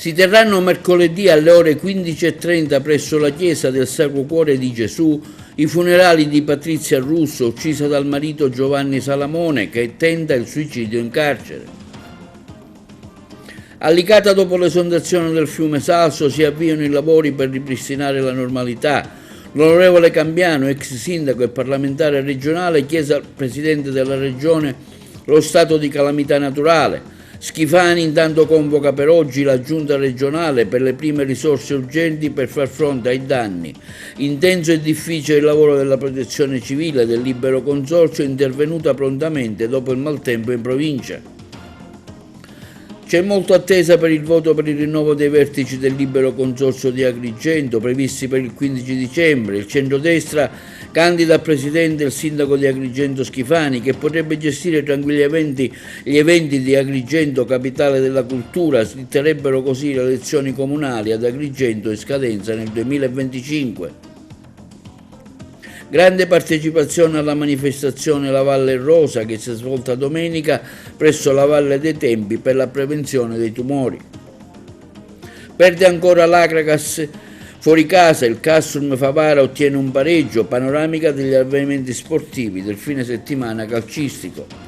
Si terranno mercoledì alle ore 15:30 presso la chiesa del Sacro Cuore di Gesù i funerali di Patrizia Russo, uccisa dal marito Giovanni Salamone, che tenta il suicidio in carcere. A Licata, dopo l'esondazione del fiume Salso, si avviano i lavori per ripristinare la normalità. L'onorevole Cambiano, ex sindaco e parlamentare regionale, chiese al presidente della regione lo stato di calamità naturale. Schifani intanto convoca per oggi la giunta regionale per le prime risorse urgenti per far fronte ai danni. Intenso e difficile il lavoro della protezione civile del libero consorzio, intervenuta prontamente dopo il maltempo in provincia. C'è molta attesa per il voto per il rinnovo dei vertici del libero consorzio di Agrigento, previsti per il 15 dicembre. Il centrodestra candida a presidente il sindaco di Agrigento Schifani, che potrebbe gestire tranquillamente gli eventi di Agrigento, capitale della cultura. Slitterebbero così le elezioni comunali ad Agrigento in scadenza nel 2025. Grande partecipazione alla manifestazione La Valle Rosa, che si è svolta domenica presso la Valle dei Tempi per la prevenzione dei tumori. Perde ancora l'Acragas fuori casa, il Castrum Favara ottiene un pareggio. Panoramica degli avvenimenti sportivi del fine settimana calcistico.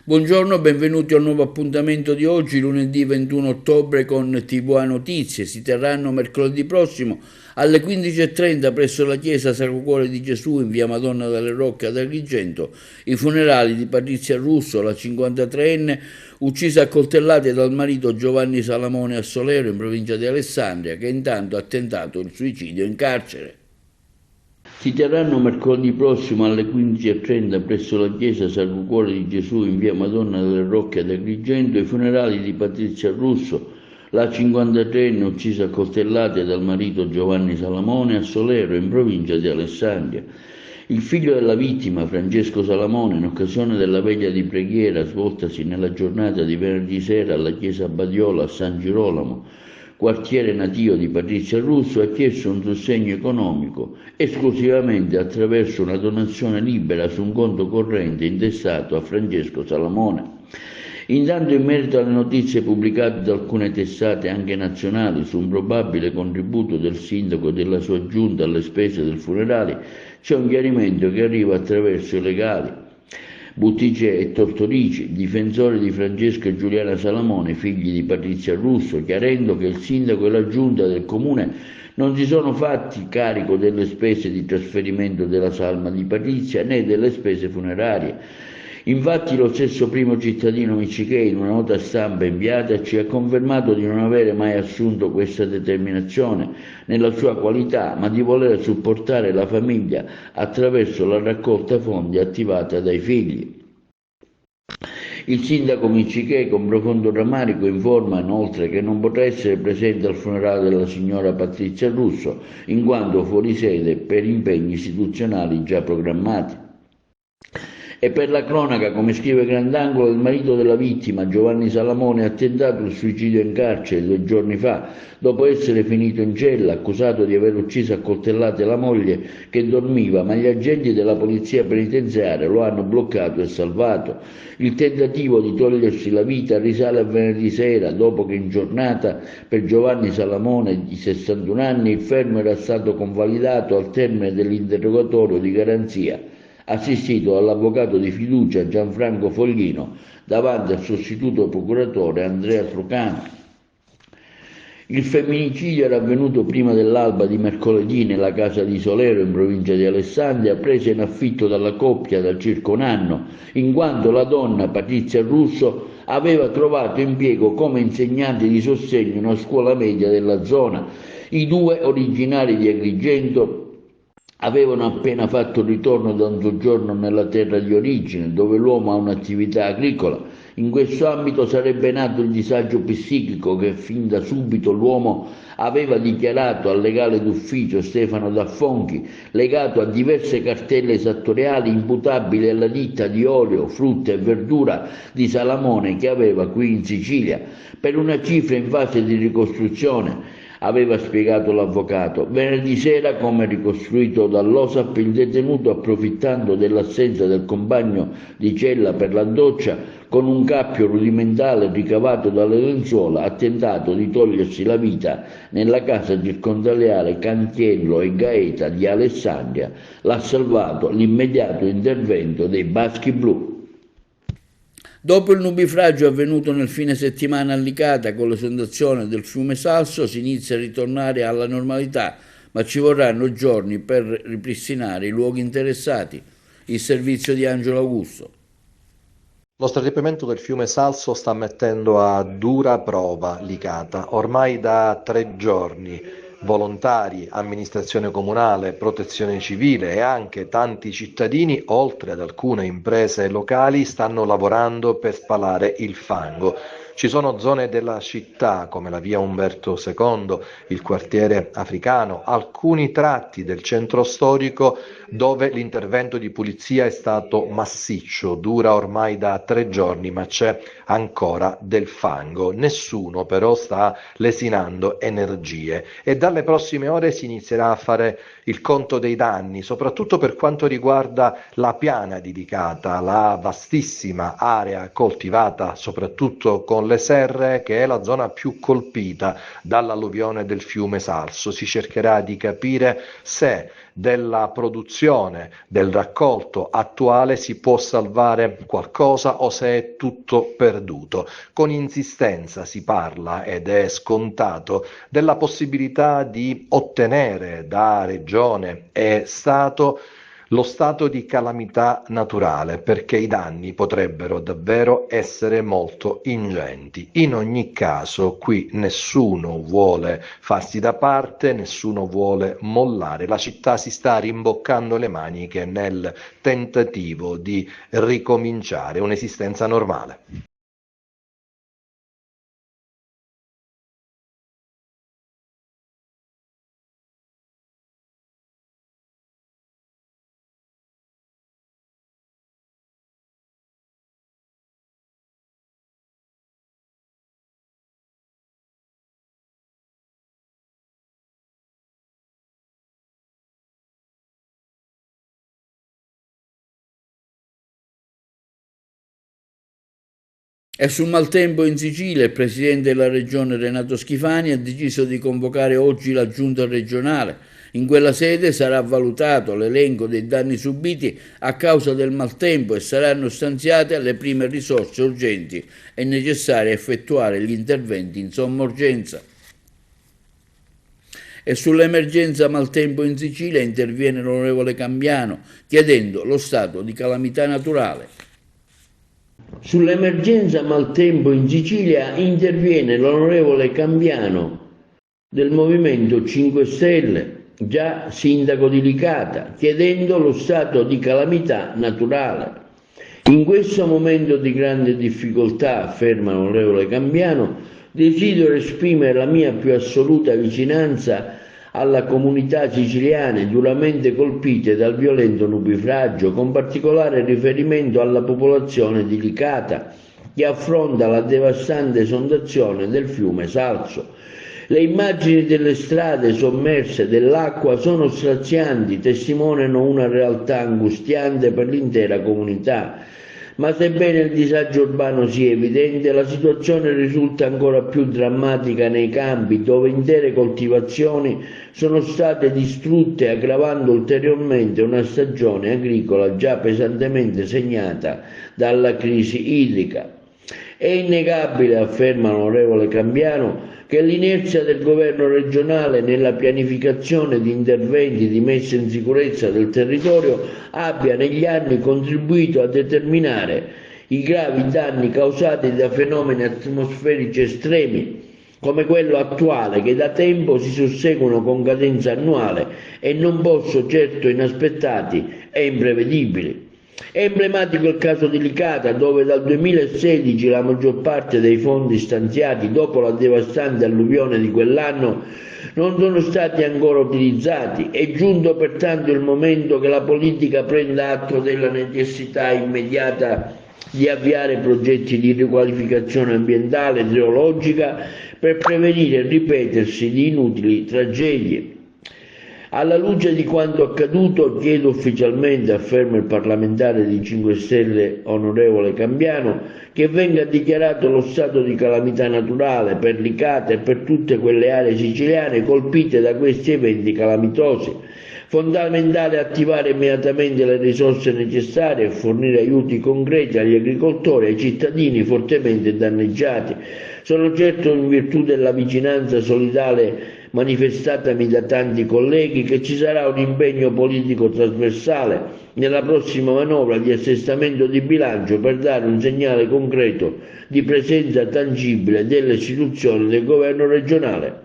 Buongiorno, benvenuti al nuovo appuntamento di oggi, lunedì 21 ottobre con TVA Notizie. Si terranno mercoledì prossimo alle 15:30 presso la chiesa Sacro Cuore di Gesù in via Madonna delle Rocche ad Agrigento i funerali di Patrizia Russo, la 53enne, uccisa a coltellate dal marito Giovanni Salamone a Solero in provincia di Alessandria, che intanto ha tentato il suicidio in carcere. Si terranno mercoledì prossimo alle 15:30 presso la chiesa Sacro Cuore di Gesù in via Madonna delle Rocche ad Agrigento i funerali di Patrizia Russo, la 53enne uccisa a coltellate dal marito Giovanni Salamone a Solero in provincia di Alessandria. Il figlio della vittima, Francesco Salamone, in occasione della veglia di preghiera svoltasi nella giornata di venerdì sera alla chiesa Badiola a San Girolamo, quartiere natio di Patrizia Russo, ha chiesto un sostegno economico esclusivamente attraverso una donazione libera su un conto corrente intestato a Francesco Salamone. Intanto, in merito alle notizie pubblicate da alcune testate anche nazionali su un probabile contributo del sindaco e della sua giunta alle spese del funerale, c'è un chiarimento che arriva attraverso i legali Buttice e Tortorici, difensori di Francesco e Giuliana Salamone, figli di Patrizia Russo, chiarendo che il sindaco e la giunta del comune non si sono fatti carico delle spese di trasferimento della salma di Patrizia né delle spese funerarie. Infatti lo stesso primo cittadino Miccichè, in una nota stampa inviata, ci ha confermato di non avere mai assunto questa determinazione nella sua qualità, ma di voler supportare la famiglia attraverso la raccolta fondi attivata dai figli. Il sindaco Miccichè, con profondo rammarico, informa inoltre che non potrà essere presente al funerale della signora Patrizia Russo, in quanto fuori sede per impegni istituzionali già programmati. E per la cronaca, come scrive Grandangolo, il marito della vittima, Giovanni Salamone, ha tentato il suicidio in carcere 2 giorni fa, dopo essere finito in cella, accusato di aver ucciso a coltellate la moglie che dormiva, ma gli agenti della polizia penitenziaria lo hanno bloccato e salvato. Il tentativo di togliersi la vita risale a venerdì sera, dopo che in giornata per Giovanni Salamone, di 61 anni, il fermo era stato convalidato al termine dell'interrogatorio di garanzia, assistito dall'avvocato di fiducia Gianfranco Foglino davanti al sostituto procuratore Andrea Trucano. Il femminicidio era avvenuto prima dell'alba di mercoledì nella casa di Solero in provincia di Alessandria, presa in affitto dalla coppia da circa un anno, in quanto la donna, Patrizia Russo, aveva trovato impiego come insegnante di sostegno in una scuola media della zona. I due, originari di Agrigento, avevano appena fatto ritorno da un soggiorno nella terra di origine, dove l'uomo ha un'attività agricola. In questo ambito sarebbe nato il disagio psichico che fin da subito l'uomo aveva dichiarato al legale d'ufficio Stefano D'Affonchi, legato a diverse cartelle esattoriali imputabili alla ditta di olio, frutta e verdura di Salamone che aveva qui in Sicilia, per una cifra in fase di ricostruzione. aveva spiegato l'avvocato. Venerdì sera, come ricostruito dall'OSAP, il detenuto, approfittando dell'assenza del compagno di cella per la doccia, con un cappio rudimentale ricavato dalle lenzuola, ha tentato di togliersi la vita nella casa circondariale Cantiello e Gaeta di Alessandria. L'ha salvato l'immediato intervento dei Baschi Blu. Dopo il nubifragio avvenuto nel fine settimana a Licata con l'esondazione del fiume Salso, si inizia a ritornare alla normalità, ma ci vorranno giorni per ripristinare i luoghi interessati. Il servizio di Angelo Augusto. Lo strappamento del fiume Salso sta mettendo a dura prova Licata. Ormai da 3 giorni volontari, amministrazione comunale, protezione civile e anche tanti cittadini, oltre ad alcune imprese locali, stanno lavorando per spalare il fango. Ci sono zone della città come la via Umberto II, il quartiere africano, alcuni tratti del centro storico dove l'intervento di pulizia è stato massiccio, dura ormai da 3 giorni, ma c'è ancora del fango. Nessuno però sta lesinando energie e dalle prossime ore si inizierà a fare il conto dei danni, soprattutto per quanto riguarda la piana di Licata, la vastissima area coltivata soprattutto con le serre, che è la zona più colpita dall'alluvione del fiume Salso. Si cercherà di capire se della produzione, del raccolto attuale si può salvare qualcosa o se è tutto perduto. Con insistenza si parla, ed è scontato, della possibilità di ottenere da Regione e Stato lo stato di calamità naturale, perché i danni potrebbero davvero essere molto ingenti. In ogni caso, qui nessuno vuole farsi da parte, nessuno vuole mollare. La città si sta rimboccando le maniche nel tentativo di ricominciare un'esistenza normale. E sul maltempo in Sicilia il presidente della regione Renato Schifani ha deciso di convocare oggi la giunta regionale. In quella sede sarà valutato l'elenco dei danni subiti a causa del maltempo e saranno stanziate le prime risorse urgenti e necessarie a effettuare gli interventi in somma urgenza. E sull'emergenza maltempo in Sicilia interviene l'onorevole Cambiano chiedendo lo stato di calamità naturale. Sull'emergenza maltempo in Sicilia interviene l'onorevole Cambiano del Movimento 5 Stelle, già sindaco di Licata, chiedendo lo stato di calamità naturale. In questo momento di grande difficoltà, afferma l'onorevole Cambiano, desidero esprimere la mia più assoluta vicinanza alla comunità siciliane duramente colpite dal violento nubifragio, con particolare riferimento alla popolazione di Licata, che affronta la devastante esondazione del fiume Salso. Le immagini delle strade sommerse dell'acqua sono strazianti, testimoniano una realtà angustiante per l'intera comunità. Ma sebbene il disagio urbano sia evidente, la situazione risulta ancora più drammatica nei campi, dove intere coltivazioni sono state distrutte, aggravando ulteriormente una stagione agricola già pesantemente segnata dalla crisi idrica. È innegabile, afferma l'onorevole Cambiano, che l'inerzia del governo regionale nella pianificazione di interventi di messa in sicurezza del territorio abbia negli anni contribuito a determinare i gravi danni causati da fenomeni atmosferici estremi come quello attuale, che da tempo si susseguono con cadenza annuale e non possono certo inaspettati e imprevedibili. È emblematico il caso di Licata, dove dal 2016 la maggior parte dei fondi stanziati dopo la devastante alluvione di quell'anno non sono stati ancora utilizzati. È giunto pertanto il momento che la politica prenda atto della necessità immediata di avviare progetti di riqualificazione ambientale e geologica per prevenire il ripetersi di inutili tragedie. Alla luce di quanto accaduto, chiedo ufficialmente, afferma il parlamentare di 5 Stelle onorevole Cambiano, che venga dichiarato lo stato di calamità naturale per Licata e per tutte quelle aree siciliane colpite da questi eventi calamitosi. Fondamentale attivare immediatamente le risorse necessarie e fornire aiuti concreti agli agricoltori e ai cittadini fortemente danneggiati. Sono certo, in virtù della vicinanza solidale manifestatami da tanti colleghi, che ci sarà un impegno politico trasversale nella prossima manovra di assestamento di bilancio per dare un segnale concreto di presenza tangibile delle istituzioni del governo regionale.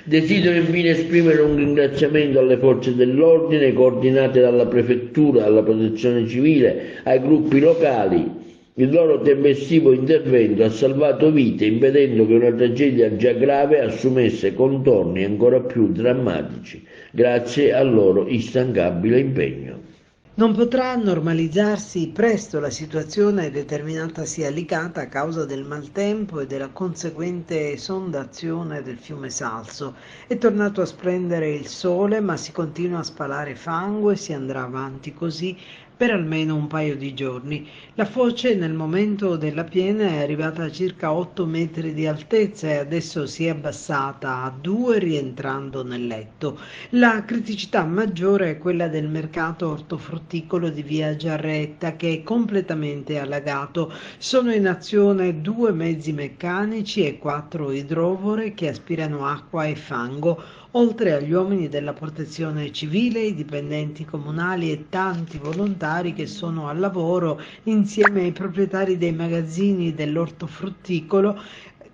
Desidero infine esprimere un ringraziamento alle forze dell'ordine coordinate dalla Prefettura, alla Protezione Civile, ai gruppi locali. Il loro tempestivo intervento ha salvato vite, impedendo che una tragedia già grave assumesse contorni ancora più drammatici, grazie al loro instancabile impegno. Non potrà normalizzarsi presto la situazione determinatasi a Licata a causa del maltempo e della conseguente esondazione del fiume Salso. È tornato a splendere il sole, ma si continua a spalare fango e si andrà avanti così per almeno un paio di giorni. La foce nel momento della piena è arrivata a circa 8 metri di altezza e adesso si è abbassata a 2 rientrando nel letto. La criticità maggiore è quella del mercato ortofrutticolo di via Giarretta, che è completamente allagato. Sono in azione 2 mezzi meccanici e 4 idrovore che aspirano acqua e fango, oltre agli uomini della protezione civile, i dipendenti comunali e tanti volontari che sono al lavoro insieme ai proprietari dei magazzini dell'ortofrutticolo,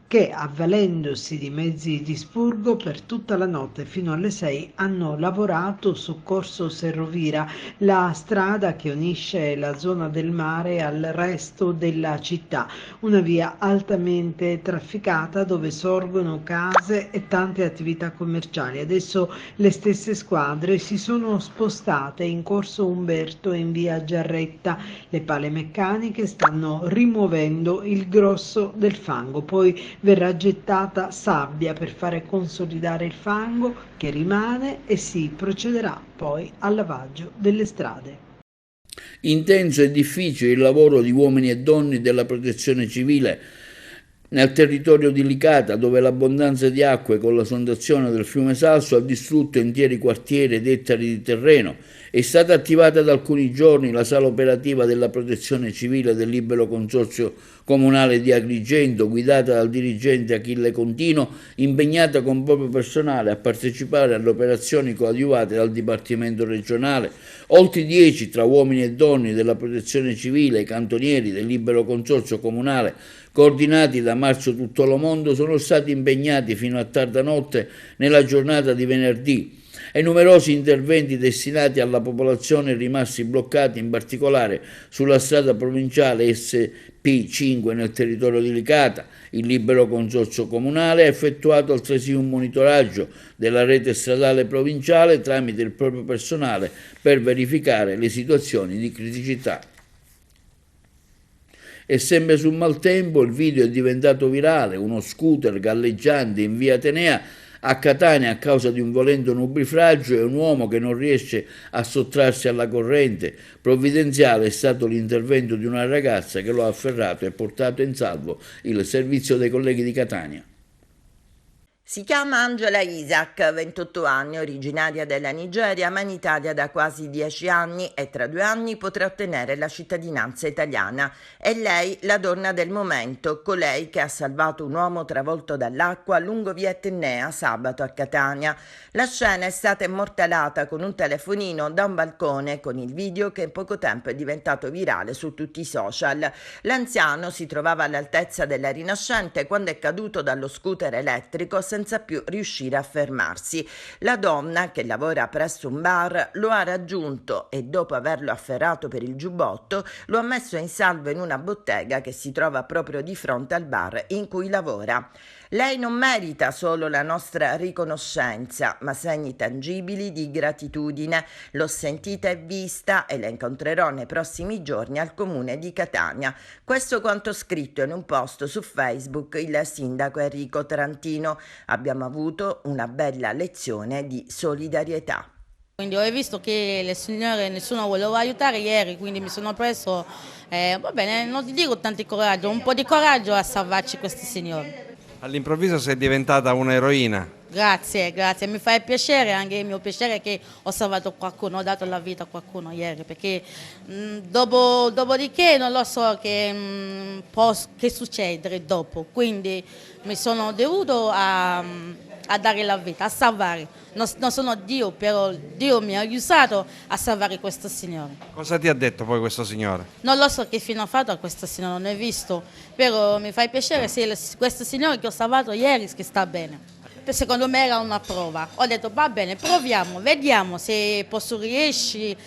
che, avvalendosi di mezzi di spurgo, per tutta la notte fino alle 6 hanno lavorato su Corso Serrovira, la strada che unisce la zona del mare al resto della città, una via altamente trafficata dove sorgono case e tante attività commerciali. Adesso le stesse squadre si sono spostate in Corso Umberto e in via Giarretta. Le pale meccaniche stanno rimuovendo il grosso del fango, poi verrà gettata sabbia per fare consolidare il fango che rimane e si procederà poi al lavaggio delle strade. Intenso e difficile il lavoro di uomini e donne della protezione civile nel territorio di Licata, dove l'abbondanza di acque con la sondazione del fiume Salso ha distrutto interi quartieri ed ettari di terreno. È stata attivata da alcuni giorni la sala operativa della protezione civile del Libero Consorzio Comunale di Agrigento, guidata dal dirigente Achille Contino, impegnata con proprio personale a partecipare alle operazioni coadiuvate dal Dipartimento regionale. Oltre 10 tra uomini e donne della protezione civile e cantonieri del Libero Consorzio Comunale, coordinati da Marzo Tutto lo Mondo, sono stati impegnati fino a tarda notte nella giornata di venerdì, e numerosi interventi destinati alla popolazione rimasti bloccati, in particolare sulla strada provinciale SP5 nel territorio di Licata. Il Libero Consorzio Comunale ha effettuato altresì un monitoraggio della rete stradale provinciale tramite il proprio personale per verificare le situazioni di criticità. E sempre sul maltempo il video è diventato virale: uno scooter galleggiante in via Atenea a Catania a causa di un violento nubifragio e un uomo che non riesce a sottrarsi alla corrente. Provvidenziale è stato l'intervento di una ragazza che lo ha afferrato e portato in salvo il servizio dei colleghi di Catania. Si chiama Angela Isaac, 28 anni, originaria della Nigeria, ma in Italia da quasi 10 anni e tra 2 anni potrà ottenere la cittadinanza italiana. È lei la donna del momento, colei che ha salvato un uomo travolto dall'acqua lungo via Etnea sabato a Catania. La scena è stata immortalata con un telefonino da un balcone con il video che in poco tempo è diventato virale su tutti i social. L'anziano si trovava all'altezza della Rinascente quando è caduto dallo scooter elettrico senza più riuscire a fermarsi. La donna, che lavora presso un bar, lo ha raggiunto e dopo averlo afferrato per il giubbotto lo ha messo in salvo in una bottega che si trova proprio di fronte al bar in cui lavora. Lei non merita solo la nostra riconoscenza, ma segni tangibili di gratitudine. L'ho sentita e vista e la incontrerò nei prossimi giorni al comune di Catania. Questo quanto scritto in un post su Facebook il sindaco Enrico Tarantino. Abbiamo avuto una bella lezione di solidarietà. Quindi ho visto che le signore nessuno voleva aiutare ieri, quindi mi sono preso, va bene, non ti dico tanto coraggio, un po' di coraggio a salvarci questi signori. All'improvviso sei diventata un'eroina. Grazie, grazie, mi fa piacere, anche il mio piacere è che ho salvato qualcuno, ho dato la vita a qualcuno ieri, perché dopodiché non lo so che succedere dopo, quindi mi sono dovuto a dare la vita, a salvare. Non sono Dio, però Dio mi ha aiutato a salvare questo signore. Cosa ti ha detto poi questo signore? Non lo so che fine ha fatto a questo signore, non ho visto, però mi fa piacere se questo signore che ho salvato ieri che sta bene. Secondo me era una prova. Ho detto va bene, proviamo, vediamo se posso riuscire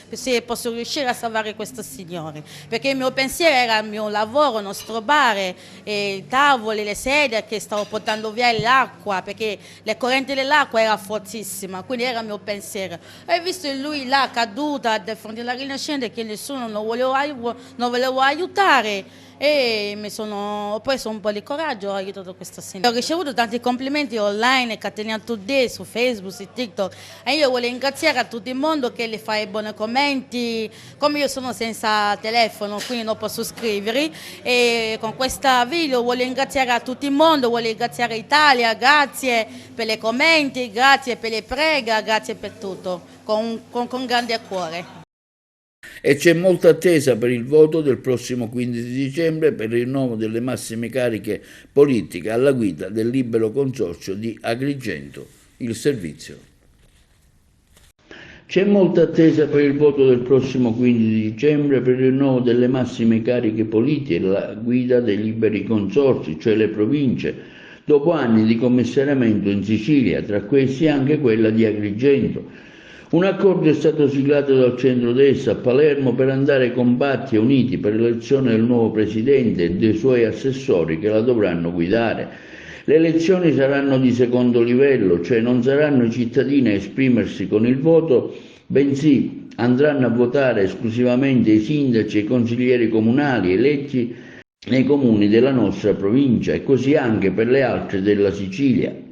a salvare questo signore. Perché il mio pensiero era il mio lavoro, non strobare i tavoli, le sedie, che stavo portando via l'acqua, perché la corrente dell'acqua era fortissima, quindi era il mio pensiero. E visto lui là caduta di fronte alla rinascente che nessuno non voleva aiutare, e ho preso un po' di coraggio, ho aiutato questa signora. Ho ricevuto tanti complimenti online, Catania Today, su Facebook, su TikTok, e io voglio ringraziare a tutto il mondo che le fa i buoni commenti. Come io sono senza telefono, quindi non posso scrivere, e con questa video voglio ringraziare a tutto il mondo, voglio ringraziare l'Italia, grazie per i commenti, grazie per le preghe, grazie per tutto, con grande cuore. E c'è molta attesa per il voto del prossimo 15 dicembre per il rinnovo delle massime cariche politiche alla guida del libero consorzio di Agrigento, il servizio. C'è molta attesa per il voto del prossimo 15 dicembre per il rinnovo delle massime cariche politiche alla guida dei liberi consorzi, cioè le province, dopo anni di commissariamento in Sicilia, tra questi anche quella di Agrigento. Un accordo è stato siglato dal centrodestra a Palermo per andare compatti e uniti per l'elezione del nuovo presidente e dei suoi assessori che la dovranno guidare. Le elezioni saranno di secondo livello, cioè non saranno i cittadini a esprimersi con il voto, bensì andranno a votare esclusivamente i sindaci e i consiglieri comunali eletti nei comuni della nostra provincia e così anche per le altre della Sicilia,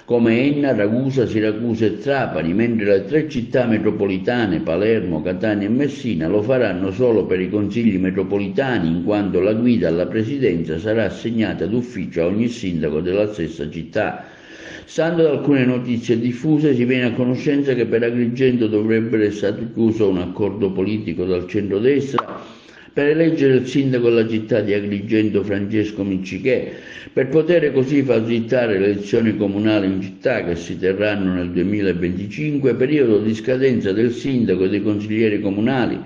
come Enna, Ragusa, Siracusa e Trapani, mentre le tre città metropolitane, Palermo, Catania e Messina, lo faranno solo per i consigli metropolitani, in quanto la guida alla presidenza sarà assegnata d'ufficio a ogni sindaco della stessa città. Stando ad alcune notizie diffuse, si viene a conoscenza che per Agrigento dovrebbe essere stato chiuso un accordo politico dal centrodestra per eleggere il sindaco della città di Agrigento Francesco Miccichè, per poter così facilitare le elezioni comunali in città che si terranno nel 2025, periodo di scadenza del sindaco e dei consiglieri comunali,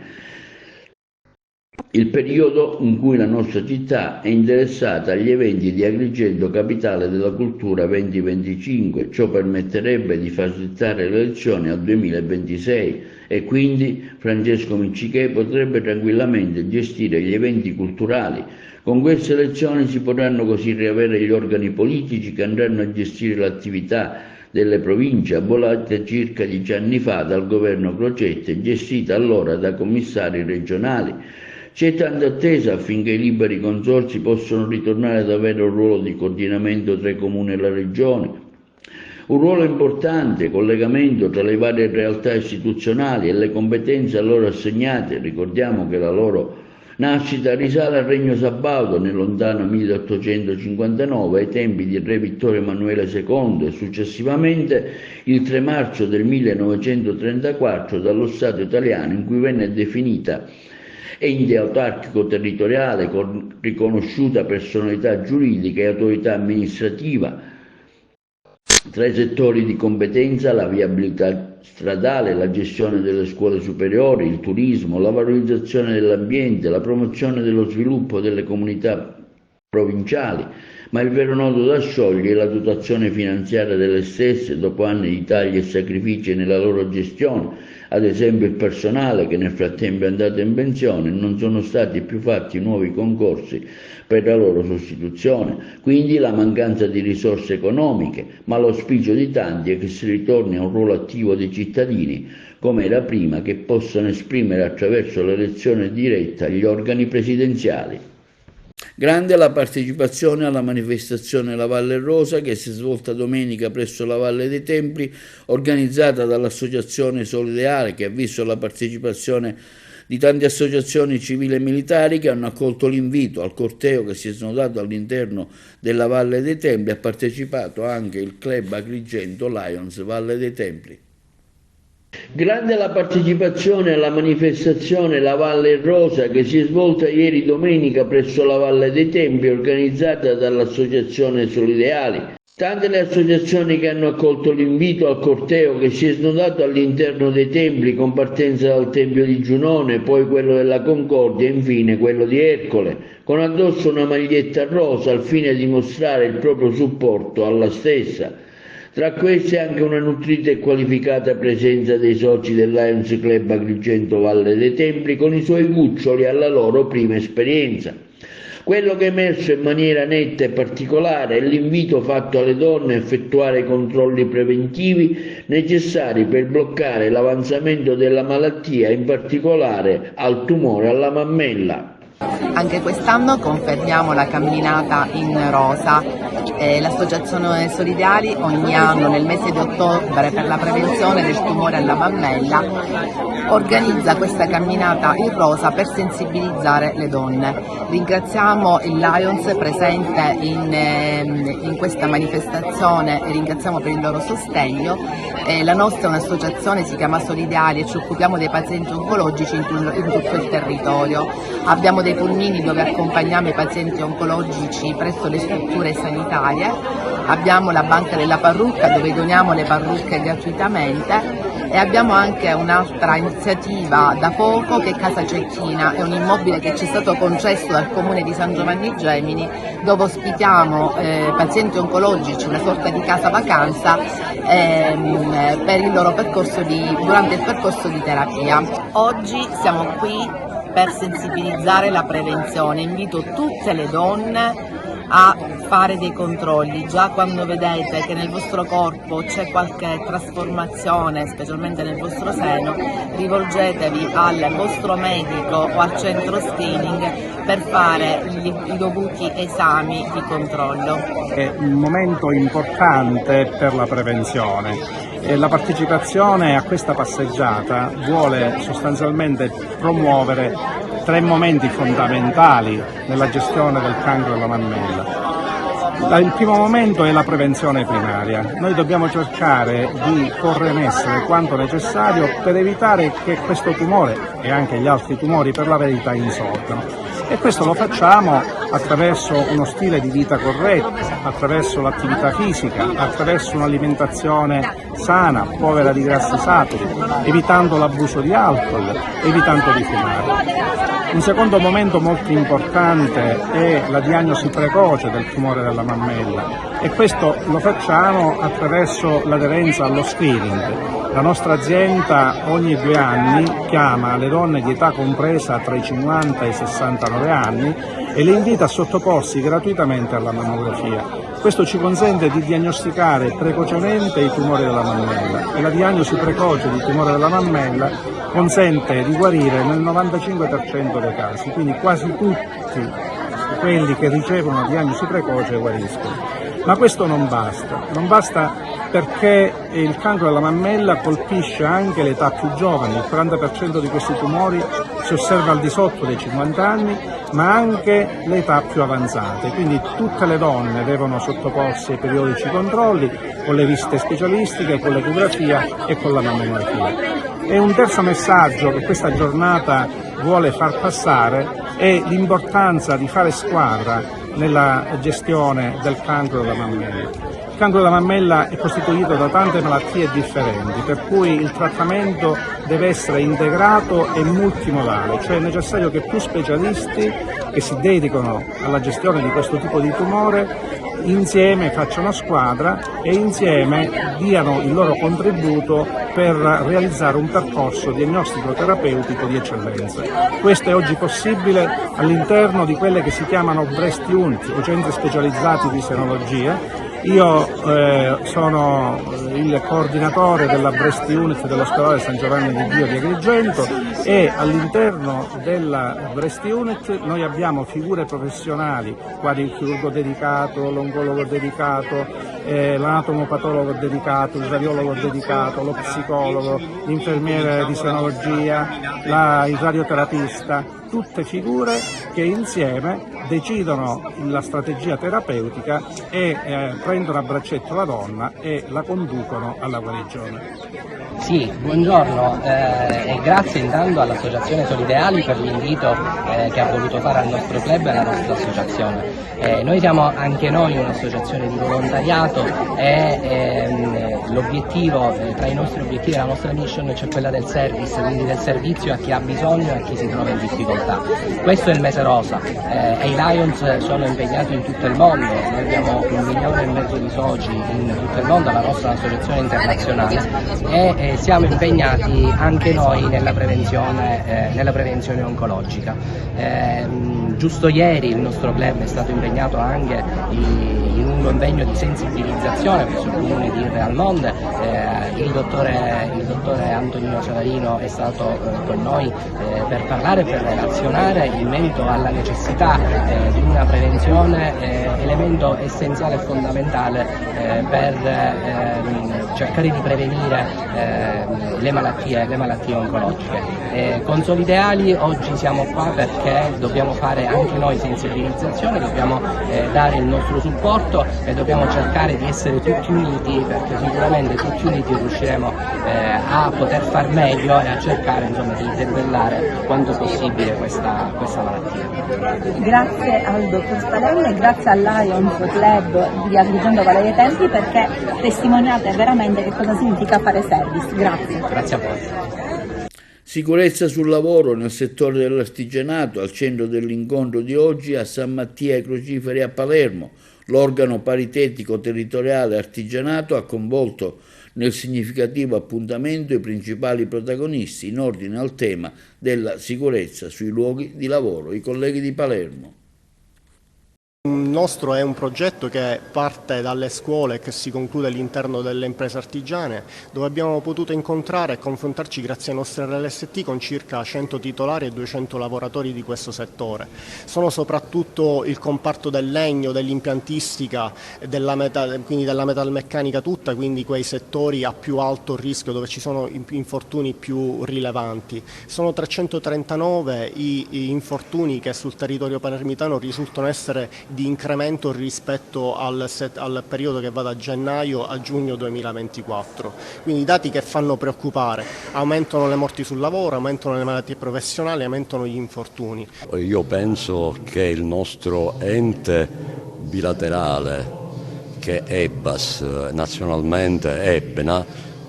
il periodo in cui la nostra città è interessata agli eventi di Agrigento Capitale della Cultura 2025. Ciò permetterebbe di facilitare le elezioni al 2026 e quindi Francesco Miccichè potrebbe tranquillamente gestire gli eventi culturali. Con queste elezioni si potranno così riavere gli organi politici che andranno a gestire l'attività delle province, abolite circa 10 anni fa dal governo Crocetta e gestita allora da commissari regionali. C'è tanta attesa affinché i liberi consorzi possano ritornare ad avere un ruolo di coordinamento tra i comuni e la regione, un ruolo importante, collegamento tra le varie realtà istituzionali e le competenze a loro assegnate. Ricordiamo che la loro nascita risale al Regno Sabaudo nel lontano 1859, ai tempi di Re Vittorio Emanuele II, e successivamente il 3 marzo del 1934 dallo Stato italiano, in cui venne definita ente autarchico territoriale con riconosciuta personalità giuridica e autorità amministrativa. Tra i settori di competenza la viabilità stradale, la gestione delle scuole superiori, il turismo, la valorizzazione dell'ambiente, la promozione dello sviluppo delle comunità provinciali, ma il vero nodo da sciogliere è la dotazione finanziaria delle stesse dopo anni di tagli e sacrifici nella loro gestione, ad esempio il personale che nel frattempo è andato in pensione e non sono stati più fatti nuovi concorsi per la loro sostituzione, quindi la mancanza di risorse economiche, ma l'auspicio di tanti è che si ritorni a un ruolo attivo dei cittadini, come era prima, che possano esprimere attraverso l'elezione diretta gli organi presidenziali. Grande la partecipazione alla manifestazione La Valle Rosa che si è svolta domenica presso la Valle dei Templi, organizzata dall'Associazione Solidale, che ha visto la partecipazione di tante associazioni civili e militari che hanno accolto l'invito al corteo che si è snodato all'interno della Valle dei Templi. Ha partecipato anche il club Agrigento Lions Valle dei Templi. Grande la partecipazione alla manifestazione La Valle Rosa che si è svolta ieri domenica presso la Valle dei Templi, organizzata dall'Associazione Solideali. Tante le associazioni che hanno accolto l'invito al corteo che si è snodato all'interno dei templi, con partenza dal Tempio di Giunone, poi quello della Concordia e infine quello di Ercole, con addosso una maglietta rosa al fine di mostrare il proprio supporto alla stessa. Tra queste anche una nutrita e qualificata presenza dei soci del Lions Club Agrigento Valle dei Templi con i suoi cuccioli alla loro prima esperienza. Quello che è emerso in maniera netta e particolare è l'invito fatto alle donne a effettuare i controlli preventivi necessari per bloccare l'avanzamento della malattia, in particolare al tumore alla mammella. Anche quest'anno confermiamo la camminata in rosa. L'Associazione Solidali ogni anno nel mese di ottobre per la prevenzione del tumore alla mammella organizza questa camminata in rosa per sensibilizzare le donne. Ringraziamo il Lions presente in questa manifestazione e ringraziamo per il loro sostegno. La nostra è un'associazione, si chiama Solidali e ci occupiamo dei pazienti oncologici in tutto il territorio. Abbiamo dei pulmini dove accompagniamo i pazienti oncologici presso le strutture sanitarie, abbiamo la banca della parrucca dove doniamo le parrucche gratuitamente e abbiamo anche un'altra iniziativa da poco che è Casa Cecchina, è un immobile che ci è stato concesso dal comune di San Giovanni Gemini dove ospitiamo pazienti oncologici, una sorta di casa vacanza per il loro percorso durante il percorso di terapia. Oggi siamo qui per sensibilizzare la prevenzione, invito tutte le donne a fare dei controlli. Già quando vedete che nel vostro corpo c'è qualche trasformazione, specialmente nel vostro seno, rivolgetevi al vostro medico o al centro screening per fare i dovuti esami di controllo. È un momento importante per la prevenzione. La partecipazione a questa passeggiata vuole sostanzialmente promuovere 3 momenti fondamentali nella gestione del cancro della mammella. Il primo momento è la prevenzione primaria. Noi dobbiamo cercare di porre in essere quanto necessario per evitare che questo tumore e anche gli altri tumori per la verità insorgano. E questo lo facciamo attraverso uno stile di vita corretto, attraverso l'attività fisica, attraverso un'alimentazione sana, povera di grassi saturi, evitando l'abuso di alcol, evitando di fumare. Un secondo momento molto importante è la diagnosi precoce del tumore della mammella e questo lo facciamo attraverso l'aderenza allo screening. La nostra azienda ogni 2 anni chiama le donne di età compresa tra i 50 e i 69 anni e le invita a sottoporsi gratuitamente alla mammografia. Questo ci consente di diagnosticare precocemente i tumori della mammella e la diagnosi precoce di tumore della mammella consente di guarire nel 95% dei casi, quindi quasi tutti quelli che ricevono una diagnosi precoce guariscono. Ma questo non basta perché il cancro della mammella colpisce anche le età più giovani, il 40% di questi tumori si osserva al di sotto dei 50 anni, ma anche le età più avanzate, quindi tutte le donne devono sottoporsi ai periodici controlli con le visite specialistiche, con l'ecografia e con la mammografia. E un terzo messaggio che questa giornata vuole far passare è l'importanza di fare squadra nella gestione del cancro della mammella. Il cancro della mammella è costituito da tante malattie differenti, per cui il trattamento deve essere integrato e multimodale, cioè è necessario che più specialisti che si dedicano alla gestione di questo tipo di tumore insieme facciano squadra e insieme diano il loro contributo per realizzare un percorso diagnostico-terapeutico di eccellenza. Questo è oggi possibile all'interno di quelle che si chiamano breast unit o centri specializzati di senologia. Io sono il coordinatore della breast unit dell'ospedale San Giovanni di Dio di Agrigento e all'interno della breast unit noi abbiamo figure professionali quali il chirurgo dedicato, l'oncologo dedicato, l'anatomopatologo dedicato, il radiologo dedicato, lo psicologo, l'infermiere di senologia, il radioterapista, tutte figure che insieme decidono la strategia terapeutica e prendono a braccetto la donna e la conducono alla guarigione. Sì, buongiorno e grazie intanto all'Associazione Solideali per l'invito che ha voluto fare al nostro club e alla nostra associazione. Noi siamo anche noi un'associazione di volontariato e l'obiettivo, tra i nostri obiettivi, la nostra mission c'è quella del service, quindi del servizio a chi ha bisogno e a chi si trova in difficoltà. Questo è il mese rosa e i Lions sono impegnati in tutto il mondo, noi abbiamo 1,5 milioni di soci in tutto il mondo, la nostra associazione internazionale e siamo impegnati anche noi nella prevenzione oncologica. Giusto ieri il nostro club è stato impegnato anche in un impegno di sensibilizzazione presso il comune di Realmonte. Il dottore Antonino Savarino è stato con noi per parlare e per relazionare in merito alla necessità di una prevenzione, elemento essenziale e fondamentale per cercare di prevenire le malattie oncologiche. Con Solideali oggi siamo qua perché dobbiamo fare anche noi sensibilizzazione, dobbiamo dare il nostro supporto e dobbiamo cercare di essere tutti uniti, perché sicuramente tutti uniti riusciremo a poter far meglio e a cercare di debellare quanto possibile questa malattia. Grazie al dottor Spadella e grazie al Lions Club di Agrigento Valle dei Templi perché testimoniate veramente che cosa significa fare service. Grazie. Grazie a voi. Sicurezza sul lavoro nel settore dell'artigianato, al centro dell'incontro di oggi a San Mattia ai Crociferi a Palermo. L'organo paritetico territoriale artigianato ha coinvolto nel significativo appuntamento i principali protagonisti in ordine al tema della sicurezza sui luoghi di lavoro, i colleghi di Palermo. Il nostro è un progetto che parte dalle scuole e che si conclude all'interno delle imprese artigiane, dove abbiamo potuto incontrare e confrontarci grazie ai nostri RLST con circa 100 titolari e 200 lavoratori di questo settore. Sono soprattutto il comparto del legno, dell'impiantistica, quindi della metalmeccanica tutta, quindi quei settori a più alto rischio dove ci sono infortuni più rilevanti. Sono 339 i infortuni che sul territorio palermitano risultano essere di incremento rispetto al periodo che va da gennaio a giugno 2024. Quindi dati che fanno preoccupare, aumentano le morti sul lavoro, aumentano le malattie professionali, aumentano gli infortuni. Io penso che il nostro ente bilaterale che EBAS nazionalmente EBNA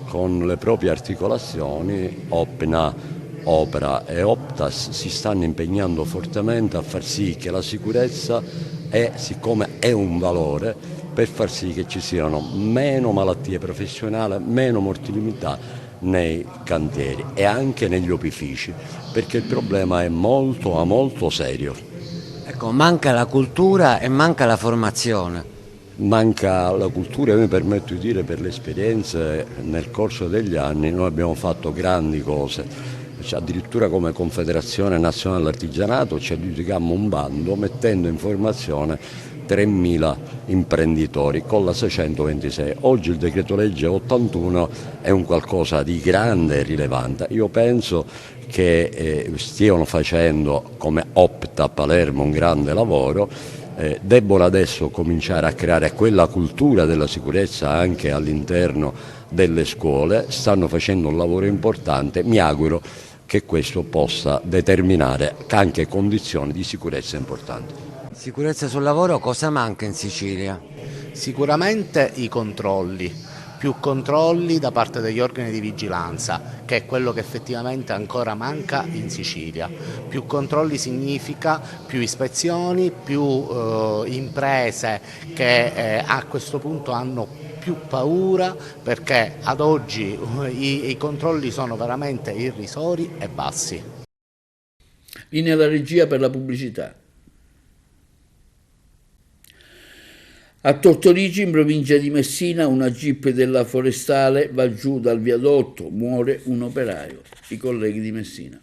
con le proprie articolazioni OPNA, Opera e Optas si stanno impegnando fortemente a far sì che la sicurezza siccome è un valore, per far sì che ci siano meno malattie professionali, meno mortalità nei cantieri e anche negli opifici, perché il problema è molto serio. Ecco, manca la cultura e manca la formazione. Manca la cultura, io mi permetto di dire per le esperienze nel corso degli anni noi abbiamo fatto grandi cose. Addirittura come Confederazione Nazionale dell'Artigianato ci aggiudicammo un bando mettendo in formazione 3.000 imprenditori con la 626. Oggi il decreto legge 81 è un qualcosa di grande e rilevante. Io penso che stiano facendo come Opta a Palermo un grande lavoro, debbono adesso cominciare a creare quella cultura della sicurezza anche all'interno delle scuole, stanno facendo un lavoro importante, mi auguro che questo possa determinare anche condizioni di sicurezza importanti. Sicurezza sul lavoro, cosa manca in Sicilia? Sicuramente i controlli, più controlli da parte degli organi di vigilanza, che è quello che effettivamente ancora manca in Sicilia. Più controlli significa più ispezioni, più imprese che a questo punto hanno più paura, perché ad oggi i controlli sono veramente irrisori e bassi. Linea alla regia per la pubblicità. A Tortorici, in provincia di Messina, una jeep della Forestale va giù dal viadotto, muore un operaio. I colleghi di Messina.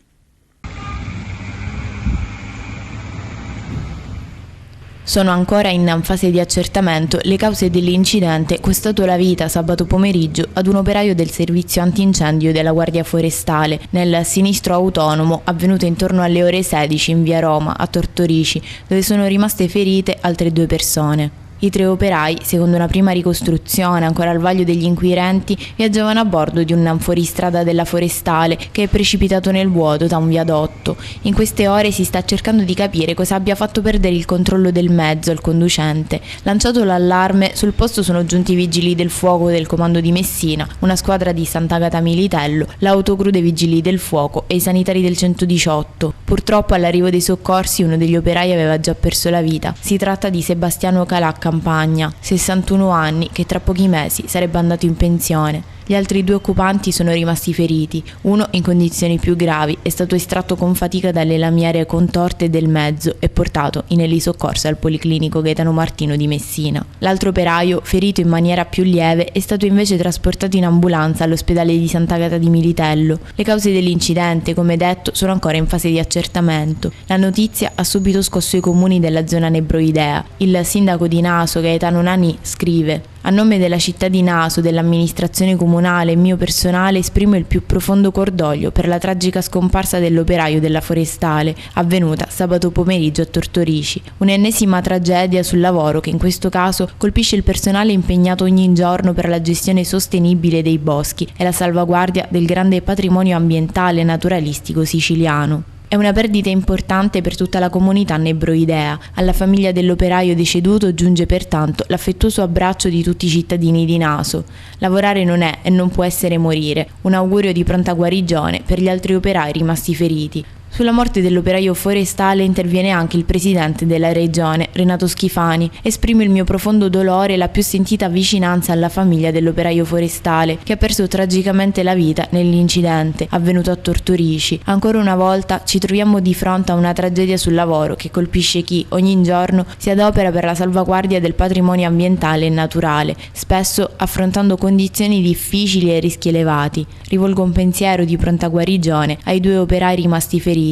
Sono ancora in fase di accertamento le cause dell'incidente costato la vita sabato pomeriggio ad un operaio del servizio antincendio della Guardia Forestale nel sinistro autonomo avvenuto intorno alle ore 16 in via Roma, a Tortorici, dove sono rimaste ferite altre 2 persone. I 3 operai, secondo una prima ricostruzione ancora al vaglio degli inquirenti, viaggiavano a bordo di un fuoristrada della Forestale che è precipitato nel vuoto da un viadotto. In queste ore si sta cercando di capire cosa abbia fatto perdere il controllo del mezzo al conducente. Lanciato l'allarme, sul posto sono giunti i vigili del fuoco del comando di Messina, una squadra di Sant'Agata Militello, l'autocru dei vigili del fuoco e i sanitari del 118. Purtroppo all'arrivo dei soccorsi uno degli operai aveva già perso la vita. Si tratta di Sebastiano Calà Campagna, 61 anni, che tra pochi mesi sarebbe andato in pensione. Gli altri 2 occupanti sono rimasti feriti, uno in condizioni più gravi, è stato estratto con fatica dalle lamiere contorte del mezzo e portato in elisoccorso al Policlinico Gaetano Martino di Messina. L'altro operaio, ferito in maniera più lieve, è stato invece trasportato in ambulanza all'ospedale di Sant'Agata di Militello. Le cause dell'incidente, come detto, sono ancora in fase di accertamento. La notizia ha subito scosso i comuni della zona nebroidea. Il sindaco di Naso, Gaetano Nani, scrive: a nome della città di Naso, dell'amministrazione comunale e mio personale esprimo il più profondo cordoglio per la tragica scomparsa dell'operaio della Forestale, avvenuta sabato pomeriggio a Tortorici. Un'ennesima tragedia sul lavoro che in questo caso colpisce il personale impegnato ogni giorno per la gestione sostenibile dei boschi e la salvaguardia del grande patrimonio ambientale e naturalistico siciliano. È una perdita importante per tutta la comunità nebroidea. Alla famiglia dell'operaio deceduto giunge pertanto l'affettuoso abbraccio di tutti i cittadini di Naso. Lavorare non è e non può essere morire. Un augurio di pronta guarigione per gli altri operai rimasti feriti. Sulla morte dell'operaio forestale interviene anche il presidente della regione, Renato Schifani. Esprimo il mio profondo dolore e la più sentita vicinanza alla famiglia dell'operaio forestale che ha perso tragicamente la vita nell'incidente avvenuto a Tortorici. Ancora una volta ci troviamo di fronte a una tragedia sul lavoro che colpisce chi ogni giorno si adopera per la salvaguardia del patrimonio ambientale e naturale, spesso affrontando condizioni difficili e rischi elevati. Rivolgo un pensiero di pronta guarigione ai 2 operai rimasti feriti,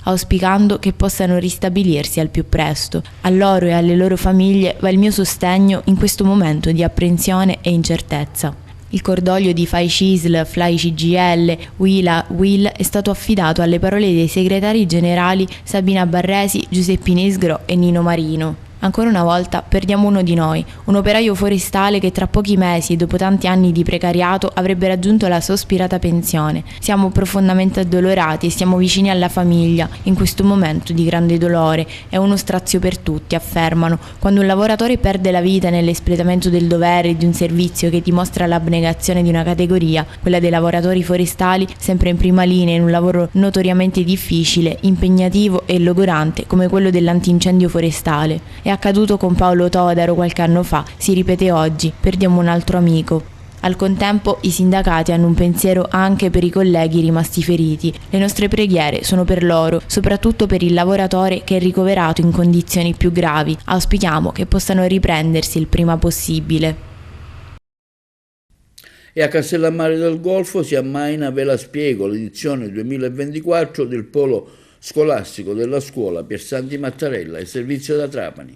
auspicando che possano ristabilirsi al più presto. A loro e alle loro famiglie va il mio sostegno in questo momento di apprensione e incertezza. Il cordoglio di FAI CISL, FLAI CGIL, WILA, WIL è stato affidato alle parole dei segretari generali Sabina Barresi, Giuseppe Nesgro e Nino Marino. Ancora una volta perdiamo uno di noi, un operaio forestale che tra pochi mesi e dopo tanti anni di precariato avrebbe raggiunto la sospirata pensione. Siamo profondamente addolorati e siamo vicini alla famiglia in questo momento di grande dolore. È uno strazio per tutti, affermano. Quando un lavoratore perde la vita nell'espletamento del dovere di un servizio che dimostra l'abnegazione di una categoria, quella dei lavoratori forestali, sempre in prima linea in un lavoro notoriamente difficile, impegnativo e logorante come quello dell'antincendio forestale. È accaduto con Paolo Todaro qualche anno fa, si ripete oggi, perdiamo un altro amico. Al contempo i sindacati hanno un pensiero anche per i colleghi rimasti feriti. Le nostre preghiere sono per loro, soprattutto per il lavoratore che è ricoverato in condizioni più gravi. Auspichiamo che possano riprendersi il prima possibile. E a Castellammare del Golfo si ammaina Ve la spiego, l'edizione 2024 del polo scolastico della scuola Piersanti Mattarella e servizio da Trapani.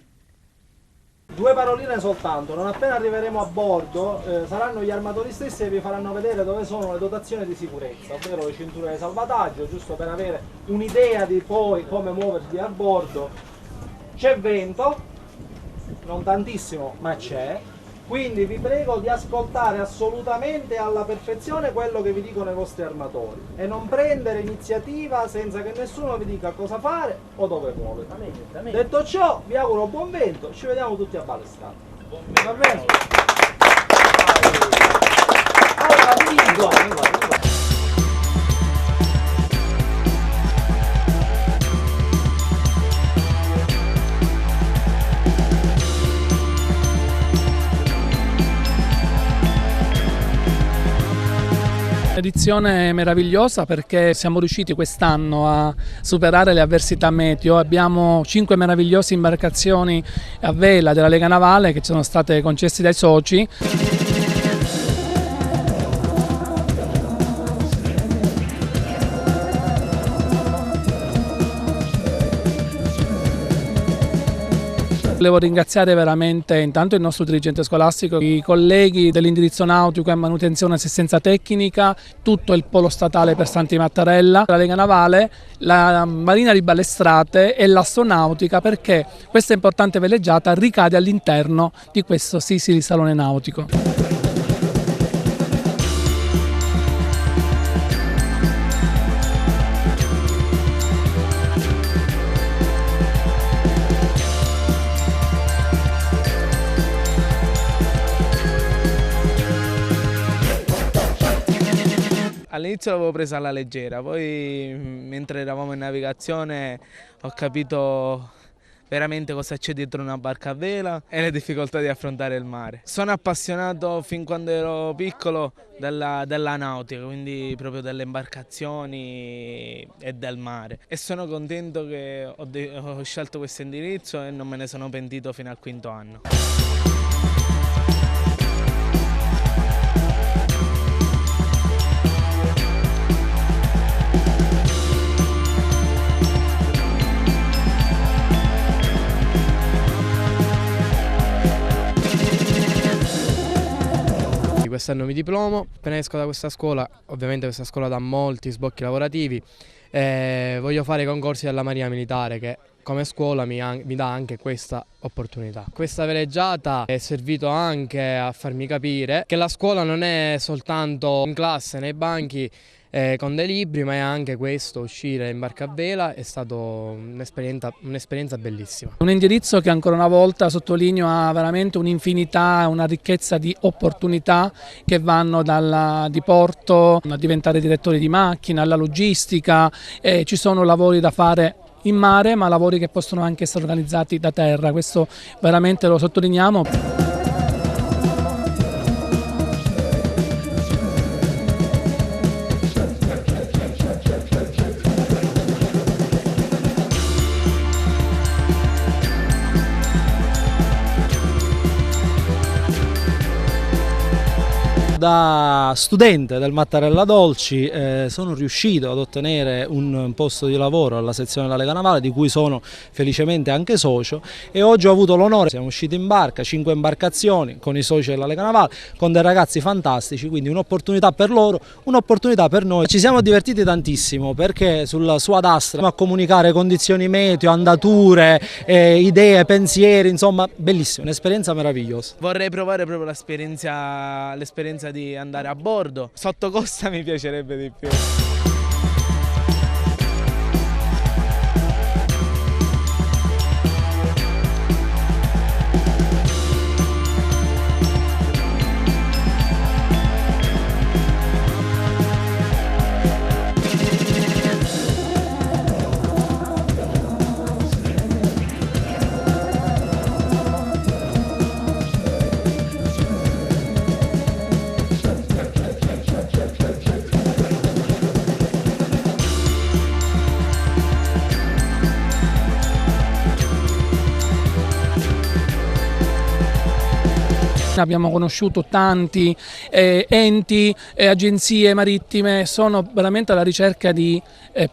2 paroline soltanto, non appena arriveremo a bordo saranno gli armatori stessi che vi faranno vedere dove sono le dotazioni di sicurezza, ovvero le cinture di salvataggio, giusto per avere un'idea di poi come muoversi a bordo. C'è vento, non tantissimo ma c'è, quindi vi prego di ascoltare assolutamente alla perfezione quello che vi dicono i vostri armatori e non prendere iniziativa senza che nessuno vi dica cosa fare o dove muovervi. Detto ciò, vi auguro buon vento, ci vediamo tutti a Balestrato. Va bene? Allora, dico. Edizione meravigliosa perché siamo riusciti quest'anno a superare le avversità meteo. Abbiamo 5 meravigliose imbarcazioni a vela della Lega Navale che ci sono state concesse dai soci. Volevo ringraziare veramente intanto il nostro dirigente scolastico, i colleghi dell'indirizzo nautico e manutenzione e assistenza tecnica, tutto il polo statale per Santi Mattarella, la Lega Navale, la Marina di Balestrate e l'Astronautica, perché questa importante veleggiata ricade all'interno di questo Sisili Salone Nautico. All'inizio l'avevo presa alla leggera, poi mentre eravamo in navigazione ho capito veramente cosa c'è dietro una barca a vela e le difficoltà di affrontare il mare. Sono appassionato fin quando ero piccolo della nautica, quindi proprio delle imbarcazioni e del mare. E sono contento che ho scelto questo indirizzo e non me ne sono pentito fino al quinto anno. Quest'anno mi diplomo, appena esco da questa scuola, ovviamente questa scuola dà molti sbocchi lavorativi, voglio fare i concorsi della Marina Militare che come scuola mi dà anche questa opportunità. Questa veleggiata è servito anche a farmi capire che la scuola non è soltanto in classe nei banchi con dei libri, ma è anche questo, uscire in barca a vela è stata un'esperienza bellissima. Un indirizzo che ancora una volta, sottolineo, ha veramente un'infinità, una ricchezza di opportunità che vanno dal diporto a diventare direttori di macchina, alla logistica, ci sono lavori da fare in mare ma lavori che possono anche essere organizzati da terra, questo veramente lo sottolineiamo. Da studente del Mattarella Dolci sono riuscito ad ottenere un posto di lavoro alla sezione della Lega Navale, di cui sono felicemente anche socio, e oggi ho avuto l'onore, siamo usciti in barca, 5 imbarcazioni con i soci della Lega Navale, con dei ragazzi fantastici, quindi un'opportunità per loro, un'opportunità per noi. Ci siamo divertiti tantissimo perché su ad Astra a comunicare condizioni meteo, andature, idee, pensieri, insomma bellissimo, un'esperienza meravigliosa. Vorrei provare proprio l'esperienza di andare a bordo. Sotto costa mi piacerebbe di più. Abbiamo conosciuto tanti enti e agenzie marittime, sono veramente alla ricerca di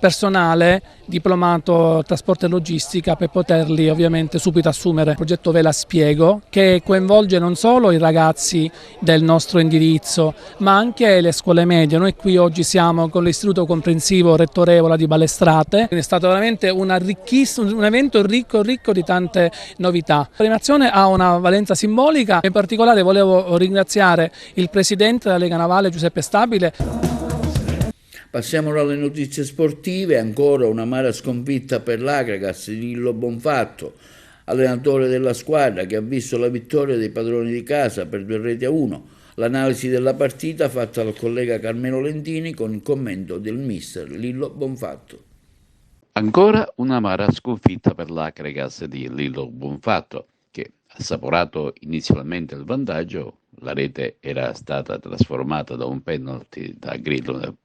personale diplomato trasporto e logistica per poterli ovviamente subito assumere. Il progetto Vela Spiego, che coinvolge non solo i ragazzi del nostro indirizzo ma anche le scuole medie. Noi qui oggi siamo con l'Istituto Comprensivo Rettorevola di Balestrate, è stato veramente un evento ricco di tante novità. La premiazione ha una valenza simbolica, in particolare volevo ringraziare il presidente della Lega Navale Giuseppe Stabile. Passiamo ora alle notizie sportive, ancora un'amara sconfitta per l'Agragas di Lillo Bonfatto. allenatore della squadra, che ha visto la vittoria dei padroni di casa per 2-1. L'analisi della partita fatta dal collega Carmelo Lentini con il commento del mister Lillo Bonfatto. Ancora un'amara sconfitta per l'Acregas di Lillo Bonfatto, che ha assaporato inizialmente il vantaggio. La rete era stata trasformata da un penalty da Grillo.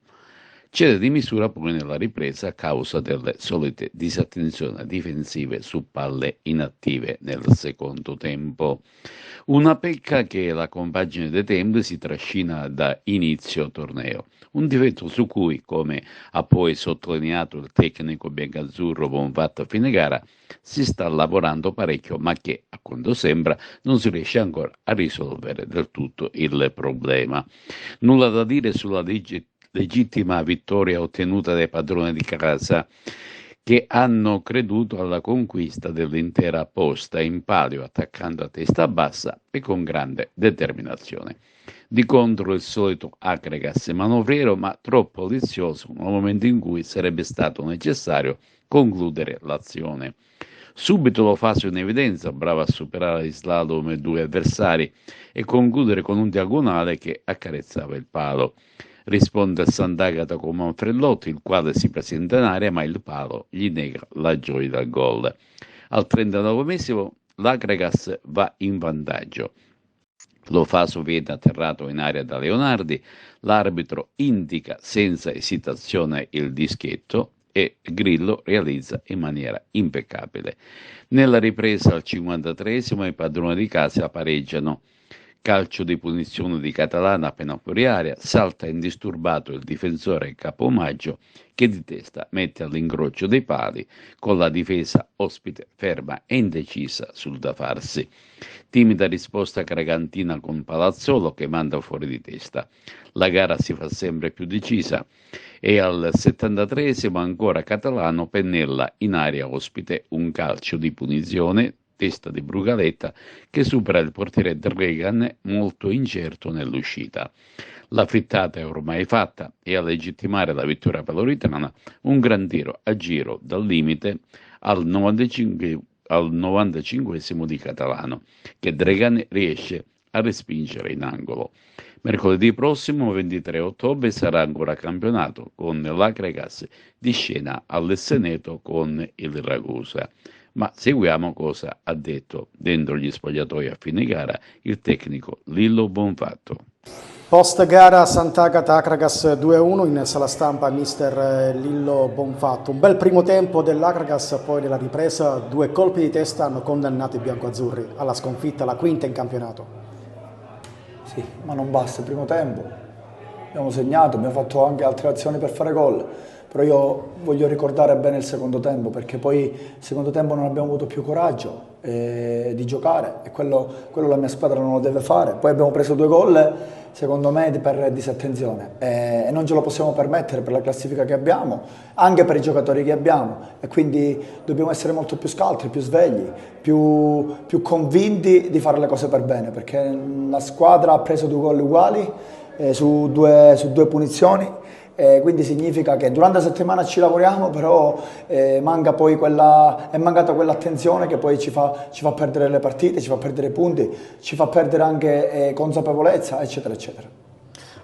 Cede di misura poi nella ripresa a causa delle solite disattenzioni difensive su palle inattive nel secondo tempo. Una pecca che la compagine dei tempi si trascina da inizio torneo. Un difetto su cui, come ha poi sottolineato il tecnico biancazzurro Bonfatto a fine gara, si sta lavorando parecchio, ma che, a quanto sembra, non si riesce ancora a risolvere del tutto il problema. Nulla da dire sulla legittima vittoria ottenuta dai padroni di casa, che hanno creduto alla conquista dell'intera posta in palio, attaccando a testa bassa e con grande determinazione. Di contro il solito Acregas manovriero, ma troppo lizioso nel momento in cui sarebbe stato necessario concludere l'azione. Subito lo fa in evidenza, bravo a superare in slalom 2 avversari e concludere con un diagonale che accarezzava il palo. Risponde a Sant'Agata con Manfrellotti, il quale si presenta in area, ma il palo gli nega la gioia del gol. Al 39esimo l'Acregas va in vantaggio. Lo fa su piede atterrato in area da Leonardi, l'arbitro indica senza esitazione il dischetto e Grillo realizza in maniera impeccabile. Nella ripresa al 53esimo i padroni di casa pareggiano. Calcio di punizione di Catalana appena fuori area, salta indisturbato il difensore Capomaggio che di testa mette all'incrocio dei pali con la difesa ospite ferma e indecisa sul da farsi. Timida risposta cragantina con Palazzolo che manda fuori di testa. La gara si fa sempre più decisa e al 73esimo ancora Catalano pennella in area ospite un calcio di punizione, testa di Brugaletta, che supera il portiere Dregan molto incerto nell'uscita. La frittata è ormai fatta e a legittimare la vittoria palermitana un gran tiro a giro dal limite al 95esimo di Catalano, che Dregan riesce a respingere in angolo. Mercoledì prossimo, 23 ottobre, sarà ancora campionato con l'Acregas di scena all'Esseneto con il Ragusa. Ma seguiamo cosa ha detto dentro gli spogliatoi a fine gara il tecnico Lillo Bonfatto. Post gara Sant'Agata Acregas 2-1 in sala stampa mister Lillo Bonfatto. Un bel primo tempo dell'Acregas, poi nella ripresa 2 colpi di testa hanno condannato i biancoazzurri alla sconfitta, la quinta in campionato. Sì, ma non basta il primo tempo. Abbiamo segnato, abbiamo fatto anche altre azioni per fare gol. Però io voglio ricordare bene il secondo tempo, perché poi il secondo tempo non abbiamo avuto più coraggio di giocare e quello la mia squadra non lo deve fare. Poi abbiamo preso 2 gol, secondo me, per disattenzione e non ce lo possiamo permettere per la classifica che abbiamo, anche per i giocatori che abbiamo, e quindi dobbiamo essere molto più scaltri, più svegli, più convinti di fare le cose per bene, perché la squadra ha preso 2 gol uguali su due punizioni. Quindi significa che durante la settimana ci lavoriamo, però è mancata quell'attenzione che poi ci fa perdere le partite, ci fa perdere i punti, ci fa perdere anche consapevolezza, eccetera, eccetera.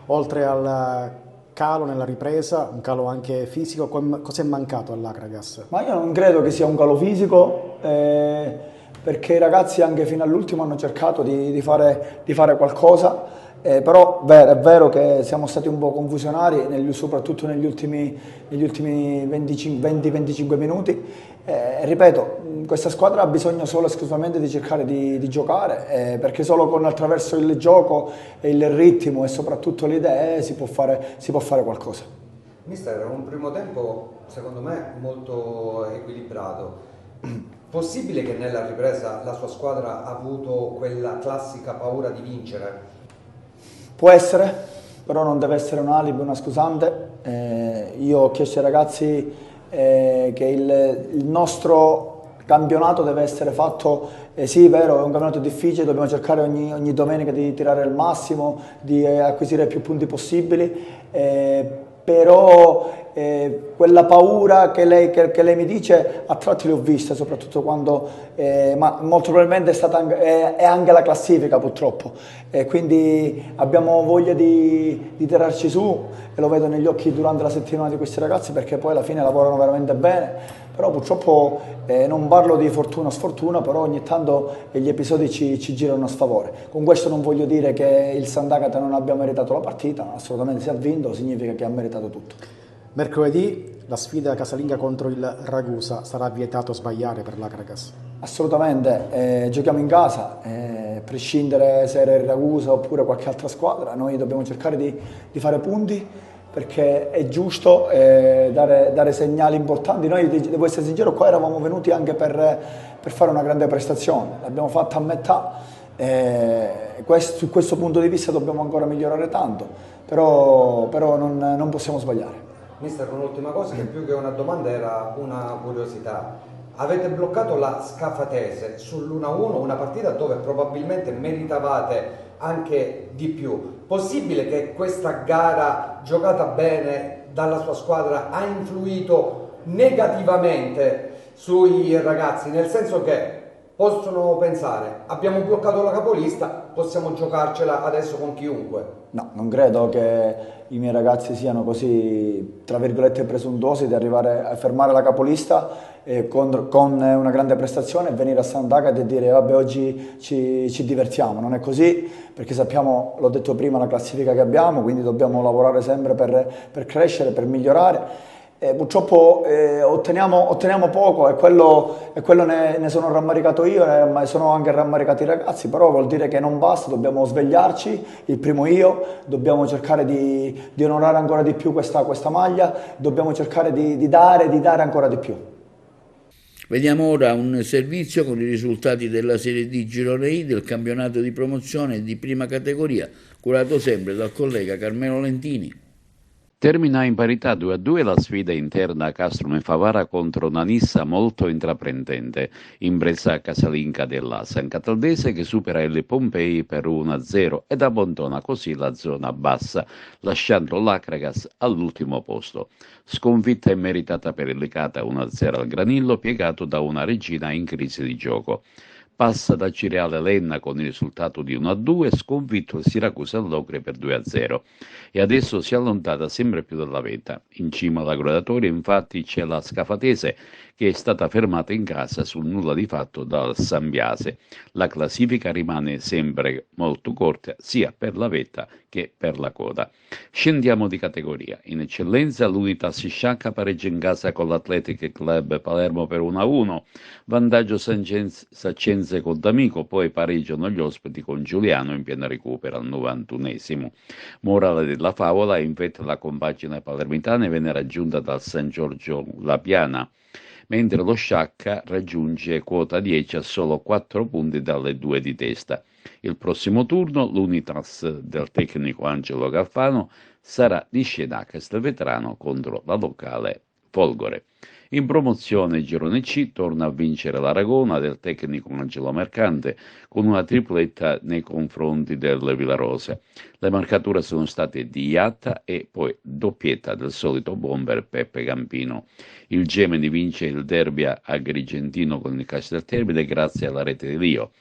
Oltre al calo nella ripresa, un calo anche fisico, cos'è mancato all'Acregas? Ma io non credo che sia un calo fisico, perché i ragazzi anche fino all'ultimo hanno cercato di fare qualcosa. Però è vero che siamo stati un po' confusionari, soprattutto negli ultimi 20-25 minuti. Ripeto, questa squadra ha bisogno solo e esclusivamente di cercare di giocare, perché solo attraverso il gioco e il ritmo e soprattutto le idee si può fare qualcosa. Mister, un primo tempo secondo me molto equilibrato. Possibile che nella ripresa la sua squadra ha avuto quella classica paura di vincere? Può essere, però non deve essere un alibi, una scusante. Io ho chiesto ai ragazzi che il nostro campionato deve essere fatto, sì è vero, è un campionato difficile, dobbiamo cercare ogni domenica di tirare il massimo, di acquisire più punti possibili, però quella paura che lei mi dice a tratti le ho viste, soprattutto quando, ma molto probabilmente è anche la classifica purtroppo, quindi abbiamo voglia di tirarci su e lo vedo negli occhi durante la settimana di questi ragazzi, perché poi alla fine lavorano veramente bene, però purtroppo non parlo di fortuna o sfortuna, però ogni tanto gli episodi ci girano a sfavore. Con questo non voglio dire che il Sant'Agata non abbia meritato la partita, assolutamente, se ha vinto significa che ha meritato tutto. Mercoledì la sfida casalinga contro il Ragusa, sarà vietato sbagliare per l'Acragas? Assolutamente, giochiamo in casa, a prescindere se era il Ragusa oppure qualche altra squadra, noi dobbiamo cercare di fare punti, perché è giusto dare segnali importanti. Noi, devo essere sincero, qua eravamo venuti anche per fare una grande prestazione, l'abbiamo fatta a metà, su questo punto di vista dobbiamo ancora migliorare tanto, però non possiamo sbagliare. Mister, un'ultima cosa che più che una domanda era una curiosità. Avete bloccato la Scafatese sull'1-1, una partita dove probabilmente meritavate anche di più. Possibile che questa gara giocata bene dalla sua squadra ha influito negativamente sui ragazzi, nel senso che possono pensare: abbiamo bloccato la capolista, possiamo giocarcela adesso con chiunque? No, non credo che i miei ragazzi siano così, tra virgolette, presuntuosi di arrivare a fermare la capolista con una grande prestazione e venire a Sant'Agata e dire vabbè, oggi ci divertiamo. Non è così, perché sappiamo, l'ho detto prima, la classifica che abbiamo, quindi dobbiamo lavorare sempre per crescere, per migliorare. Purtroppo otteniamo poco, e quello ne sono rammaricato io, ma sono anche rammaricati i ragazzi, però vuol dire che non basta, dobbiamo svegliarci, il primo io, dobbiamo cercare di onorare ancora di più questa maglia, dobbiamo cercare di dare ancora di più. Vediamo ora un servizio con i risultati della Serie D Girone I del campionato di promozione di prima categoria, curato sempre dal collega Carmelo Lentini. Termina in parità 2-2 la sfida interna a Castro Favara contro una Nissa molto intraprendente, impresa casalinga della San Cataldese, che supera il Pompei per 1-0 ed abbandona così la zona bassa, lasciando l'Acragas all'ultimo posto. Sconfitta immeritata per il Licata 1-0 al Granillo, piegato da una Regina in crisi di gioco. Passa da Cireale Lenna con il risultato di 1-2, sconfitto il Siracusa all'Ocre per 2-0 e adesso si allontana sempre più dalla vetta. In cima alla graduatoria infatti c'è la Scafatese, che è stata fermata in casa sul nulla di fatto dal Sambiase. La classifica rimane sempre molto corta sia per la vetta che per la coda. Scendiamo di categoria. In eccellenza l'Unitas Sciacca pareggia in casa con l'Athletic Club Palermo per 1-1, vantaggio Saccense con D'Amico, poi pareggiano gli ospiti con Giuliano in piena recupero al 91esimo. Morale della favola, infatti la compagine palermitana viene raggiunta dal San Giorgio La Piana, mentre lo Sciacca raggiunge quota 10 a solo 4 punti dalle 2 di testa. Il prossimo turno, l'Unitas del tecnico Angelo Gaffano, sarà di scena a Castelvetrano contro la locale Folgore. In promozione Girone C torna a vincere l'Aragona del tecnico Angelo Mercante con una tripletta nei confronti del Villarosa. Le marcature sono state di Iatta e poi doppietta del solito bomber Peppe Campino. Il Gemini vince il derby agrigentino con il Casteltermine grazie alla rete di Lio.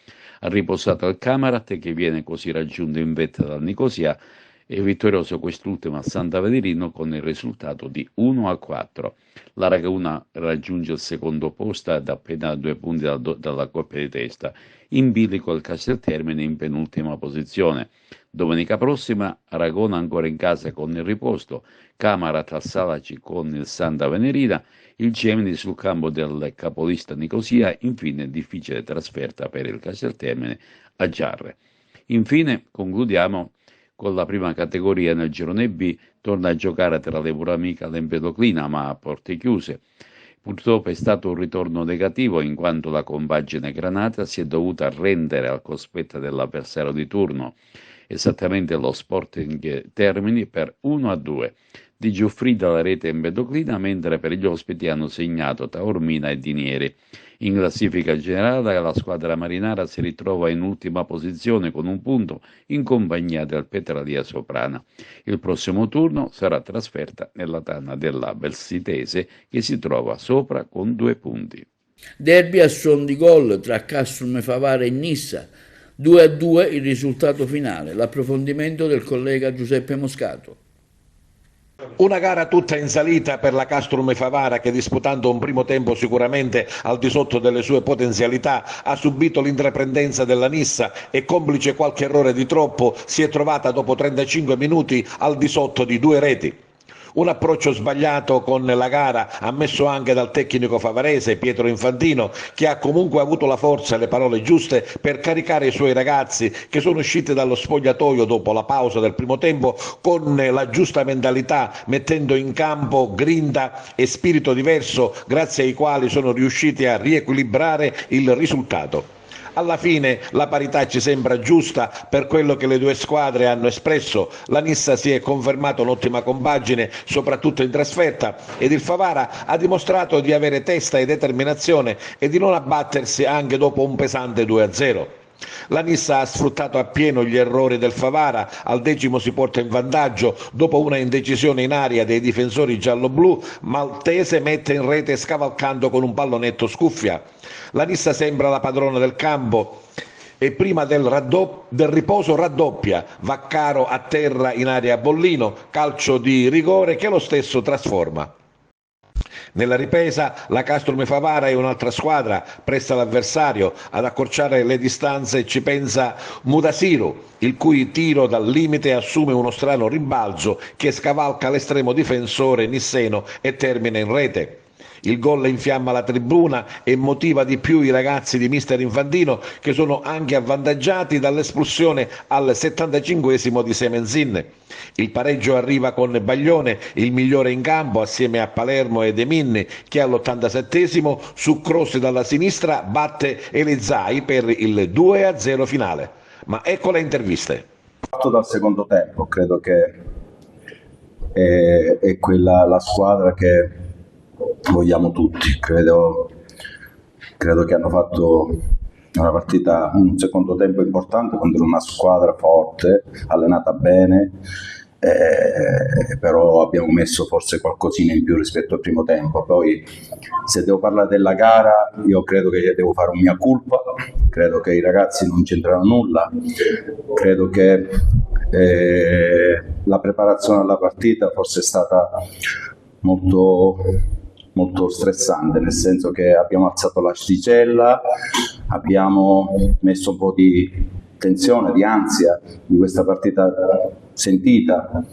Ha riposato il Camarat, che viene così raggiunto in vetta dal Nicosia, e vittorioso quest'ultimo a Santa Venerino con il risultato di 1-4. La Laguna raggiunge il secondo posto ad appena 2 punti dalla coppia di testa. In bilico il Casteltermine in penultima posizione. Domenica prossima Aragona ancora in casa con il riposto, Camarat a Salaci con il Santa Venerina, il Gemini sul campo del capolista Nicosia, infine difficile trasferta per il Casteltermine a Giarre. Infine concludiamo con la prima categoria nel girone B, torna a giocare tra le pure amiche l'Empedoclina, ma a porte chiuse. Purtroppo è stato un ritorno negativo, in quanto la compagine granata si è dovuta arrendere al cospetto dell'avversario di turno, esattamente lo Sporting Termini, per 1-2. Di Giuffrida la rete Empedoclina, mentre per gli ospiti hanno segnato Taormina e Dinieri. In classifica generale la squadra marinara si ritrova in ultima posizione con un punto in compagnia del Petralia Soprana. Il prossimo turno sarà trasferta nella tana della Belsitese che si trova sopra con 2 punti. Derby a suon di gol tra Castrum Favara e Nissa. 2-2 il risultato finale. L'approfondimento del collega Giuseppe Moscato. Una gara tutta in salita per la Castrum Favara che, disputando un primo tempo sicuramente al di sotto delle sue potenzialità, ha subito l'intraprendenza della Nissa e, complice qualche errore di troppo, si è trovata dopo 35 minuti al di sotto di 2 reti. Un approccio sbagliato con la gara ammesso anche dal tecnico favarese Pietro Infantino, che ha comunque avuto la forza e le parole giuste per caricare i suoi ragazzi che sono usciti dallo spogliatoio dopo la pausa del primo tempo con la giusta mentalità, mettendo in campo grinta e spirito diverso, grazie ai quali sono riusciti a riequilibrare il risultato. Alla fine la parità ci sembra giusta per quello che le due squadre hanno espresso. La Nissa si è confermata un'ottima compagine, soprattutto in trasferta, ed il Favara ha dimostrato di avere testa e determinazione e di non abbattersi anche dopo un pesante 2-0. La Nissa ha sfruttato appieno gli errori del Favara, al 10° si porta in vantaggio dopo una indecisione in aria dei difensori giallo-blu. Maltese mette in rete scavalcando con un pallonetto Scuffia. La Nissa sembra la padrona del campo e prima del riposo raddoppia. Vaccaro a terra in area Bollino, calcio di rigore che lo stesso trasforma. Nella ripresa la Castrum Favara è un'altra squadra, presta l'avversario ad accorciare le distanze, ci pensa Mudasiru, il cui tiro dal limite assume uno strano rimbalzo che scavalca l'estremo difensore nisseno e termina in rete. Il gol infiamma la tribuna e motiva di più i ragazzi di mister Infantino, che sono anche avvantaggiati dall'espulsione al 75° di Semenzin. Il pareggio arriva con Baglione, il migliore in campo assieme a Palermo e De Minni, che all'87° su cross dalla sinistra batte Elizai per il 2-0 finale. Ma ecco le interviste. Parto dal secondo tempo, credo che è quella la squadra che vogliamo tutti. Credo che hanno fatto una partita, un secondo tempo importante contro una squadra forte, allenata bene, però abbiamo messo forse qualcosina in più rispetto al primo tempo. Poi, se devo parlare della gara, io credo che devo fare un mea culpa, credo che i ragazzi non c'entrano nulla, credo che la preparazione alla partita forse è stata molto stressante, nel senso che abbiamo alzato l'asticella, abbiamo messo un po' di tensione, di ansia di questa partita sentita.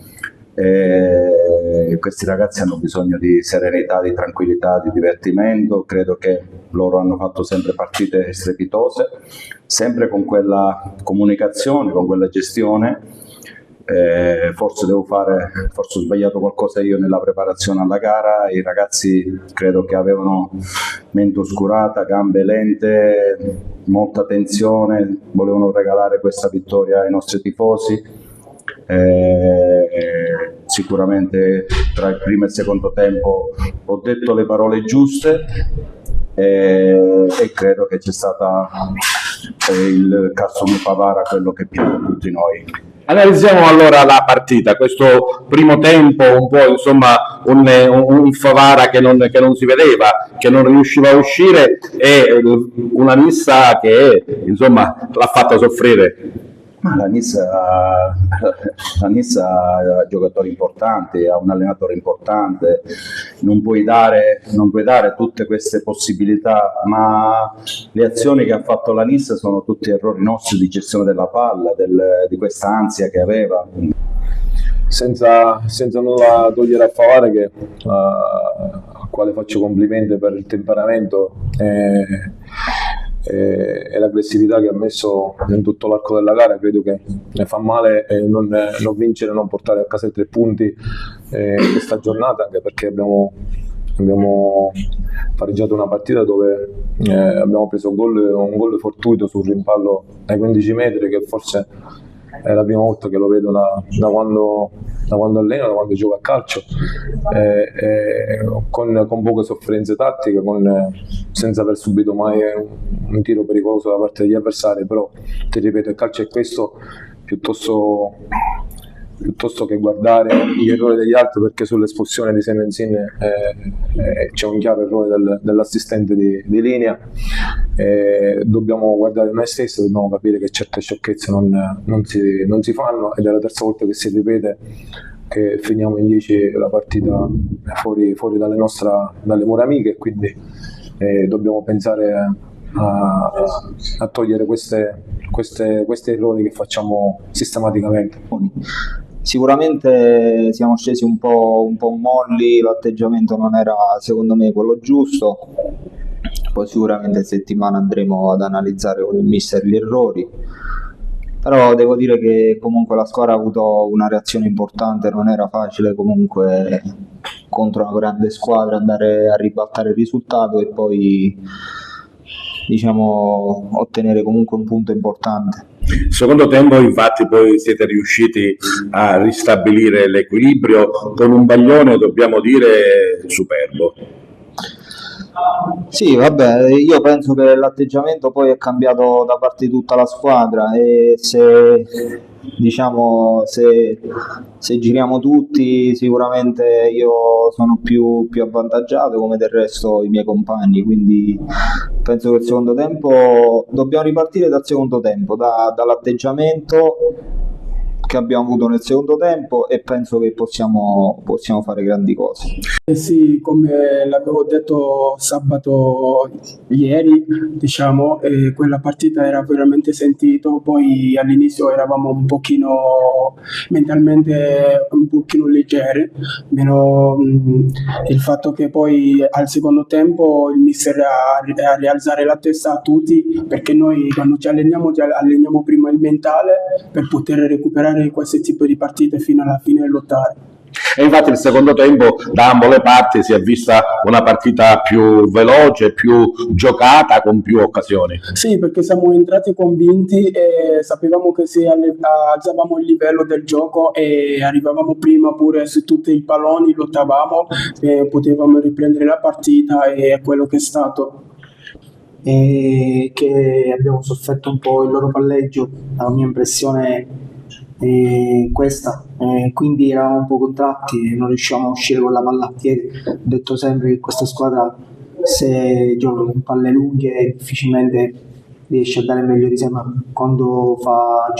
Questi ragazzi hanno bisogno di serenità, di tranquillità, di divertimento. Credo che loro hanno fatto sempre partite strepitose, sempre con quella comunicazione, con quella gestione. Forse ho sbagliato qualcosa io nella preparazione alla gara. I ragazzi credo che avevano mente oscurata, gambe lente, molta tensione, volevano regalare questa vittoria ai nostri tifosi. Sicuramente tra il primo e il secondo tempo ho detto le parole giuste e credo che c'è stata il Castrum Favara, quello che piace a tutti noi. Analizziamo allora la partita, questo primo tempo un po' insomma un Favara che non si vedeva, che non riusciva a uscire, e una Nissa che insomma l'ha fatta soffrire. Ma la Nissa ha giocatori importanti, ha un allenatore importante, non puoi dare tutte queste possibilità, ma le azioni che ha fatto la Nissa sono tutti errori nostri di gestione della palla, di questa ansia che aveva. Senza nulla togliere a Favara, al quale faccio complimenti per il temperamento e l'aggressività che ha messo in tutto l'arco della gara. Credo che ne fa male non vincere, non portare a casa i 3 punti questa giornata, anche perché abbiamo pareggiato una partita dove abbiamo preso un gol fortuito sul rimpallo ai 15 metri, che forse è la prima volta che lo vedo da quando alleno, da quando gioco a calcio, con poche sofferenze tattiche, senza aver subito mai un tiro pericoloso da parte degli avversari, però ti ripeto, il calcio è questo, piuttosto che guardare gli errori degli altri, perché sull'espulsione di Semenzin c'è un chiaro errore dell'assistente di linea. Dobbiamo guardare noi stessi, dobbiamo capire che certe sciocchezze non si fanno, ed è la terza volta che si ripete che finiamo in 10 la partita fuori dalle mura amiche, quindi dobbiamo pensare a togliere questi errori che facciamo sistematicamente. Sicuramente siamo scesi un po' molli, l'atteggiamento non era secondo me quello giusto, poi sicuramente in settimana andremo ad analizzare con il mister gli errori, però devo dire che comunque la squadra ha avuto una reazione importante, non era facile comunque contro una grande squadra andare a ribaltare il risultato e poi ottenere comunque un punto importante. Secondo tempo infatti poi siete riusciti a ristabilire l'equilibrio con un Baglione, dobbiamo dire, superbo. Sì, vabbè, io penso che l'atteggiamento poi è cambiato da parte di tutta la squadra e se giriamo tutti sicuramente io sono più avvantaggiato, come del resto i miei compagni, quindi penso che il secondo tempo dobbiamo ripartire dal secondo tempo, dall'atteggiamento che abbiamo avuto nel secondo tempo, e penso che possiamo fare grandi cose. Sì, come l'avevo detto sabato ieri, quella partita era veramente sentito, poi all'inizio eravamo un pochino mentalmente un pochino leggeri, meno il fatto che poi al secondo tempo il mister a rialzare la testa a tutti, perché noi quando ci alleniamo prima il mentale per poter recuperare questo tipo di partite fino alla fine e lottare. E infatti il secondo tempo da ambo le parti si è vista una partita più veloce, più giocata, con più occasioni. Sì, perché siamo entrati convinti e sapevamo che se alzavamo il livello del gioco e arrivavamo prima pure su tutti i palloni, lottavamo, potevamo riprendere la partita, e è quello che è stato. E che abbiamo sofferto un po' il loro palleggio, la mia impressione questa, quindi eravamo un po' contratti e non riuscivamo a uscire con la palla a piedi. Ho detto sempre che questa squadra, se gioca con palle lunghe, difficilmente riesce a dare meglio di sé, ma quando fa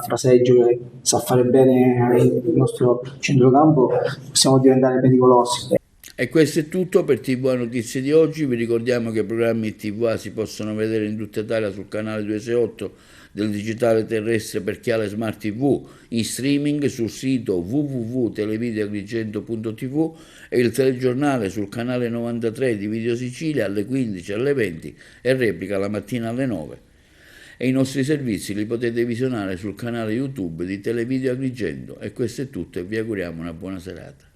fraseggio e sa fare bene il nostro centrocampo, possiamo diventare pericolosi. E questo è tutto per TV Notizie di oggi. Vi ricordiamo che i programmi TVA si possono vedere in tutta Italia sul canale 268 del digitale terrestre per chi ha le smart TV, in streaming sul sito www.televideoagrigento.tv e il telegiornale sul canale 93 di Video Sicilia alle 15, alle 20 e replica la mattina alle 9. E i nostri servizi li potete visionare sul canale YouTube di Televideo Agrigento. E questo è tutto e vi auguriamo una buona serata.